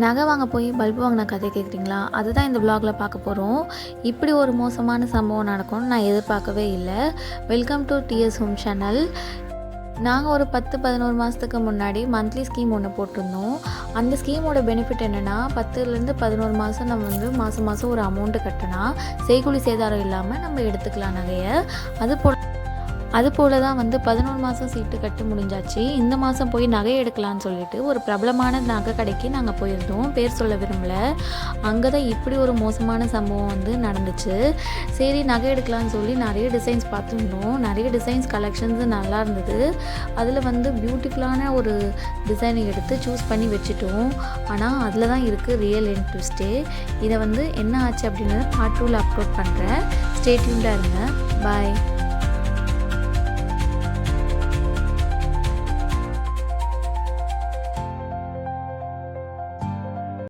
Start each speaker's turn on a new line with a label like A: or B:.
A: நகை வாங்க போய் பல்பு வாங்கின கதை கேட்குறீங்களா? அதுதான் இந்த விலாகில் பார்க்க போகிறோம். இப்படி ஒரு மோசமான சம்பவம் நடக்கும்னு நான் எதிர்பார்க்கவே இல்லை. Welcome to DS home channel. நாங்கள் ஒரு 10-11 மாதத்துக்கு முன்னாடி மந்த்லி ஸ்கீம் ஒன்று போட்டிருந்தோம். அந்த ஸ்கீமோட பெனிஃபிட் என்னென்னா, 10லேருந்து 11 மாதம் நம்ம வந்து மாதம் மாதம் ஒரு அமௌண்ட்டு கட்டினா செய்கூலி சேதாரம் இல்லாமல் நம்ம எடுத்துக்கலாம் நகையை. அதுபோல் தான் வந்து 11 மாதம் சீட்டு கட்டி முடிஞ்சாச்சு. இந்த மாதம் போய் நகை எடுக்கலான்னு சொல்லிட்டு ஒரு பிரபலமான நகை கடைக்கு நாங்கள் போயிருந்தோம். பேர் சொல்ல விரும்பலை. அங்கே தான் இப்படி ஒரு மோசமான சம்பவம் வந்து நடந்துச்சு. சரி நகை எடுக்கலான்னு சொல்லி நிறைய டிசைன்ஸ் பார்த்துருந்தோம். நிறைய டிசைன்ஸ் கலெக்ஷன்ஸு நல்லா இருந்தது. அதில் வந்து பியூட்டிஃபுல்லான ஒரு டிசைனை எடுத்து சூஸ் பண்ணி வச்சுட்டோம். ஆனால் அதில் தான் இருக்குது ரியல் ட்விஸ்ட்டே. இதை வந்து என்ன ஆச்சு அப்படின்னு பார்ட் 2ல் அப்லோட் பண்ணுறேன். ஸ்டே டியூன்டாக இருங்க. பாய்.